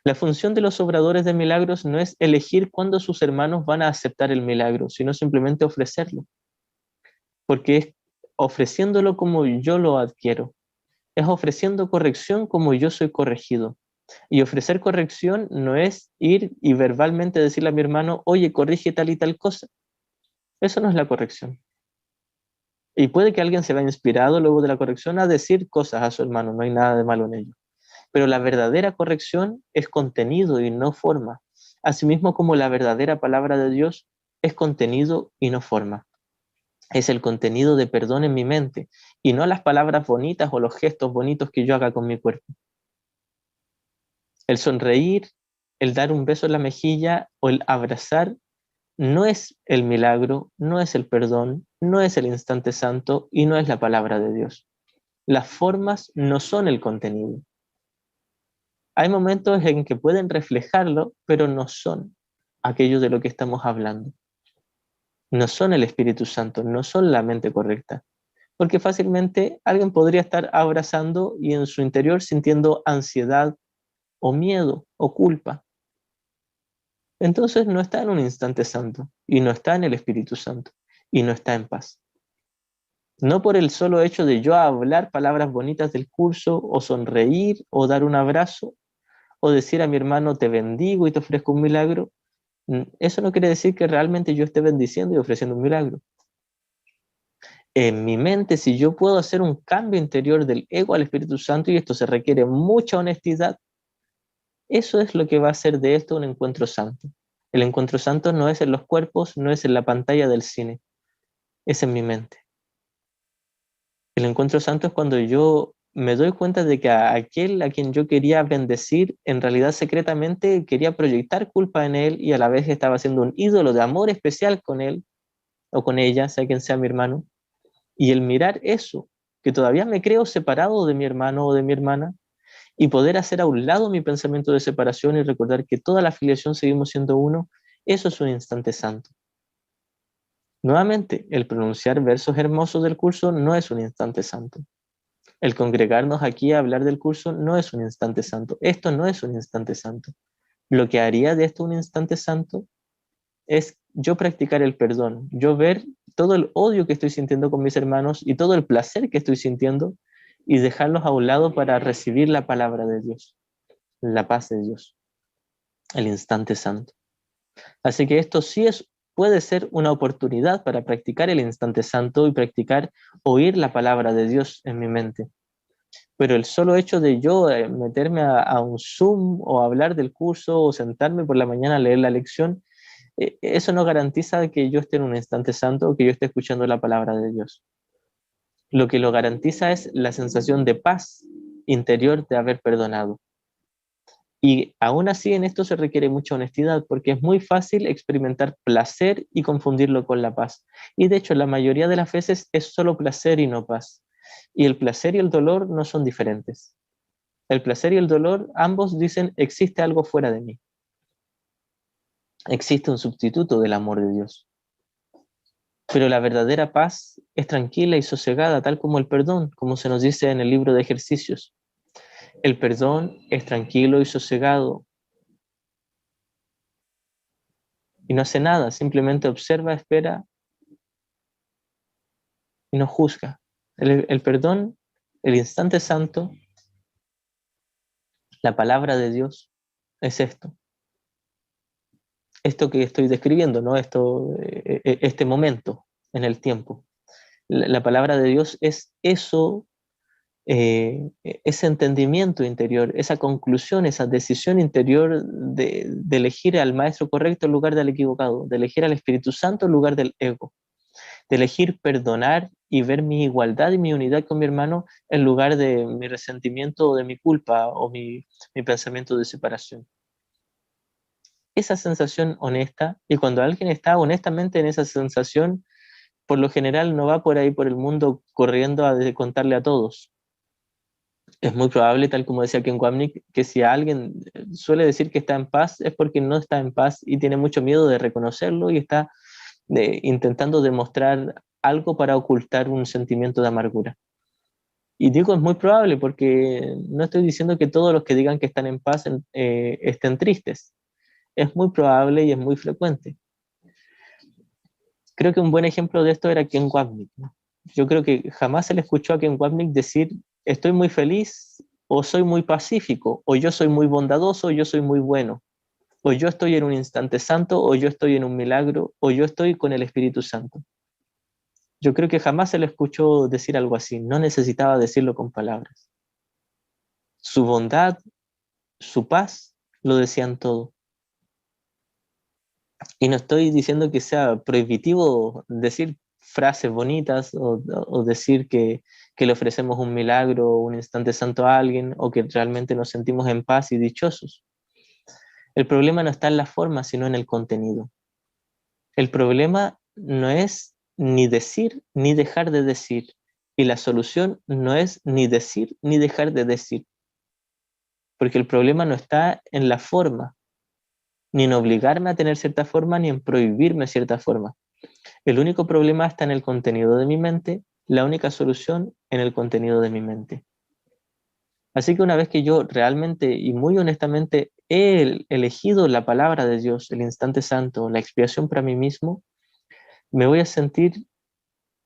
La función de los obradores de milagros no es elegir cuándo sus hermanos van a aceptar el milagro, sino simplemente ofrecerlo, porque es ofreciéndolo como yo lo adquiero, es ofreciendo corrección como yo soy corregido. Y ofrecer corrección no es ir y verbalmente decirle a mi hermano, oye, corrige tal y tal cosa. Eso no es la corrección. Y puede que alguien se vea inspirado luego de la corrección a decir cosas a su hermano, no hay nada de malo en ello. Pero la verdadera corrección es contenido y no forma. Asimismo como la verdadera palabra de Dios es contenido y no forma. Es el contenido de perdón en mi mente y no las palabras bonitas o los gestos bonitos que yo haga con mi cuerpo. El sonreír, el dar un beso en la mejilla o el abrazar no es el milagro, no es el perdón, no es el instante santo y no es la palabra de Dios. Las formas no son el contenido. Hay momentos en que pueden reflejarlo, pero no son aquello de lo que estamos hablando. No son el Espíritu Santo, no son la mente correcta. Porque fácilmente alguien podría estar abrazando y en su interior sintiendo ansiedad o miedo o culpa. Entonces no está en un instante santo y no está en el Espíritu Santo y no está en paz. No por el solo hecho de yo hablar palabras bonitas del curso o sonreír o dar un abrazo o decir a mi hermano te bendigo y te ofrezco un milagro, eso no quiere decir que realmente yo esté bendiciendo y ofreciendo un milagro. En mi mente, si yo puedo hacer un cambio interior del ego al Espíritu Santo, y esto se requiere mucha honestidad, eso es lo que va a hacer de esto un encuentro santo. El encuentro santo no es en los cuerpos, no es en la pantalla del cine, es en mi mente. El encuentro santo es cuando yo me doy cuenta de que a aquel a quien yo quería bendecir, en realidad secretamente quería proyectar culpa en él y a la vez estaba haciendo un ídolo de amor especial con él o con ella, sea quien sea mi hermano. Y el mirar eso, que todavía me creo separado de mi hermano o de mi hermana, y poder hacer a un lado mi pensamiento de separación y recordar que toda la afiliación seguimos siendo uno, eso es un instante santo. Nuevamente, el pronunciar versos hermosos del curso no es un instante santo. El congregarnos aquí a hablar del curso no es un instante santo. Esto no es un instante santo. Lo que haría de esto un instante santo es yo practicar el perdón, yo ver todo el odio que estoy sintiendo con mis hermanos y todo el placer que estoy sintiendo y dejarlos a un lado para recibir la palabra de Dios, la paz de Dios, el instante santo. Así que esto sí puede ser una oportunidad para practicar el instante santo y practicar oír la palabra de Dios en mi mente. Pero el solo hecho de yo meterme a un Zoom o hablar del curso o sentarme por la mañana a leer la lección, eso no garantiza que yo esté en un instante santo o que yo esté escuchando la palabra de Dios. Lo que lo garantiza es la sensación de paz interior de haber perdonado. Y aún así en esto se requiere mucha honestidad porque es muy fácil experimentar placer y confundirlo con la paz. Y de hecho la mayoría de las veces es solo placer y no paz. Y el placer y el dolor no son diferentes. El placer y el dolor ambos dicen existe algo fuera de mí. Existe un sustituto del amor de Dios. Pero la verdadera paz es tranquila y sosegada, tal como el perdón, como se nos dice en el libro de ejercicios. El perdón es tranquilo y sosegado y no hace nada, simplemente observa, espera y no juzga. El perdón, el instante santo, la palabra de Dios es esto. Esto que estoy describiendo, ¿no? Este momento en el tiempo. La palabra de Dios es eso, ese entendimiento interior, esa conclusión, esa decisión interior de elegir al maestro correcto en lugar del equivocado, de elegir al Espíritu Santo en lugar del ego, de elegir perdonar y ver mi igualdad y mi unidad con mi hermano en lugar de mi resentimiento o de mi culpa o mi pensamiento de separación. Esa sensación honesta, y cuando alguien está honestamente en esa sensación, por lo general no va por ahí por el mundo corriendo a contarle a todos. Es muy probable, tal como decía Ken Wapnick, que si alguien suele decir que está en paz es porque no está en paz y tiene mucho miedo de reconocerlo y está intentando demostrar algo para ocultar un sentimiento de amargura. Y digo es muy probable porque no estoy diciendo que todos los que digan que están en paz estén tristes. Es muy probable y es muy frecuente. Creo que un buen ejemplo de esto era Ken Wapnick, ¿no? Yo creo que jamás se le escuchó a Ken Wapnick decir estoy muy feliz o soy muy pacífico o yo soy muy bondadoso o yo soy muy bueno o yo estoy en un instante santo o yo estoy en un milagro o yo estoy con el Espíritu Santo. Yo creo que jamás se le escuchó decir algo así, no necesitaba decirlo con palabras. Su bondad, su paz, lo decían todo. Y no estoy diciendo que sea prohibitivo decir frases bonitas o decir que le ofrecemos un milagro, un instante santo a alguien o que realmente nos sentimos en paz y dichosos. El problema no está en la forma, sino en el contenido. El problema no es ni decir ni dejar de decir. Y la solución no es ni decir ni dejar de decir. Porque el problema no está en la forma, ni en obligarme a tener cierta forma, ni en prohibirme cierta forma. El único problema está en el contenido de mi mente, la única solución en el contenido de mi mente. Así que una vez que yo realmente y muy honestamente he elegido la palabra de Dios, el instante santo, la expiación para mí mismo, me voy a sentir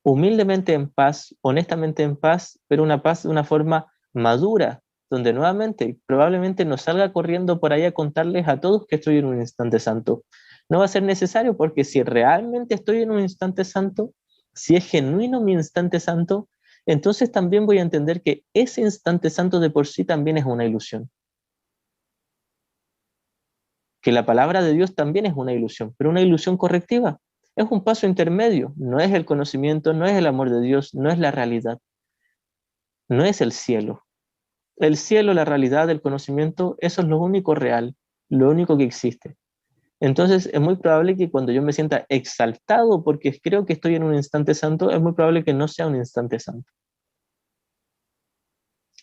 humildemente en paz, honestamente en paz, pero una paz de una forma madura, donde nuevamente probablemente no salga corriendo por ahí a contarles a todos que estoy en un instante santo. No va a ser necesario porque si realmente estoy en un instante santo, si es genuino mi instante santo, entonces también voy a entender que ese instante santo de por sí también es una ilusión. Que la palabra de Dios también es una ilusión, pero una ilusión correctiva. Es un paso intermedio, no es el conocimiento, no es el amor de Dios, no es la realidad, no es el cielo. El cielo, la realidad, el conocimiento, eso es lo único real, lo único que existe. Entonces es muy probable que cuando yo me sienta exaltado porque creo que estoy en un instante santo, es muy probable que no sea un instante santo.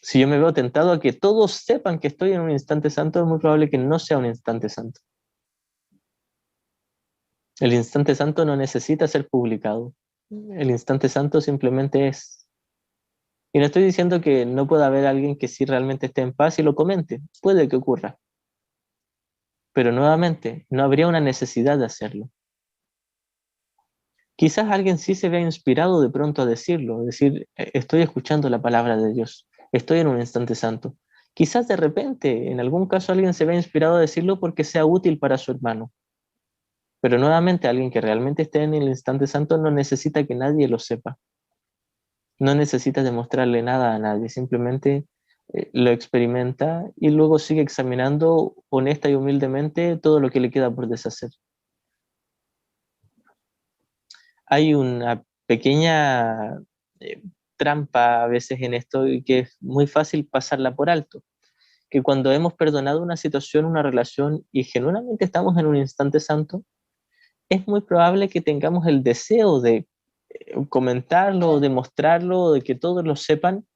Si yo me veo tentado a que todos sepan que estoy en un instante santo, es muy probable que no sea un instante santo. El instante santo no necesita ser publicado. El instante santo simplemente es. Y no estoy diciendo que no pueda haber alguien que sí realmente esté en paz y lo comente. Puede que ocurra. Pero nuevamente, no habría una necesidad de hacerlo. Quizás alguien sí se vea inspirado de pronto a decirlo, decir, estoy escuchando la palabra de Dios, estoy en un instante santo. Quizás de repente, en algún caso, alguien se vea inspirado a decirlo porque sea útil para su hermano. Pero nuevamente, alguien que realmente esté en el instante santo no necesita que nadie lo sepa. No necesita demostrarle nada a nadie, simplemente lo experimenta y luego sigue examinando honesta y humildemente todo lo que le queda por deshacer. Hay una pequeña eh, trampa a veces en esto y que es muy fácil pasarla por alto, que cuando hemos perdonado una situación, una relación y genuinamente estamos en un instante santo, es muy probable que tengamos el deseo de comentarlo, de mostrarlo, de que todos lo sepan.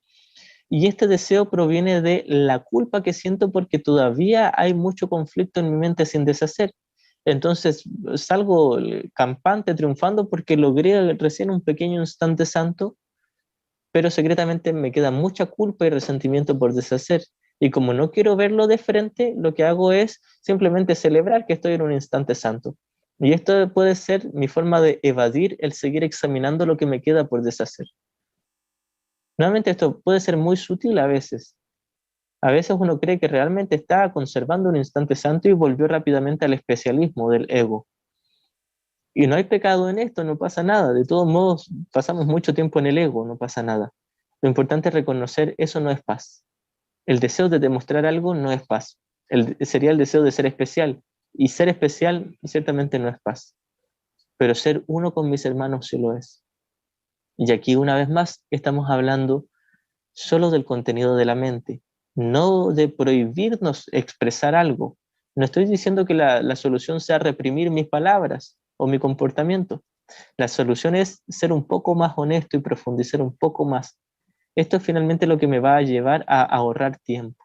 Y este deseo proviene de la culpa que siento porque todavía hay mucho conflicto en mi mente sin deshacer. Entonces salgo campante, triunfando porque logré recién un pequeño instante santo, pero secretamente me queda mucha culpa y resentimiento por deshacer. Y como no quiero verlo de frente, lo que hago es simplemente celebrar que estoy en un instante santo. Y esto puede ser mi forma de evadir el seguir examinando lo que me queda por deshacer. Nuevamente esto puede ser muy sutil a veces. A veces uno cree que realmente está conservando un instante santo y volvió rápidamente al especialismo del ego. Y no hay pecado en esto, no pasa nada. De todos modos, pasamos mucho tiempo en el ego, no pasa nada. Lo importante es reconocer eso no es paz. El deseo de demostrar algo no es paz. Sería el deseo de ser especial. Y ser especial ciertamente no es paz. Pero ser uno con mis hermanos sí lo es. Y aquí una vez más estamos hablando solo del contenido de la mente, no de prohibirnos expresar algo. No estoy diciendo que la solución sea reprimir mis palabras o mi comportamiento. La solución es ser un poco más honesto y profundizar un poco más. Esto es finalmente lo que me va a llevar a ahorrar tiempo.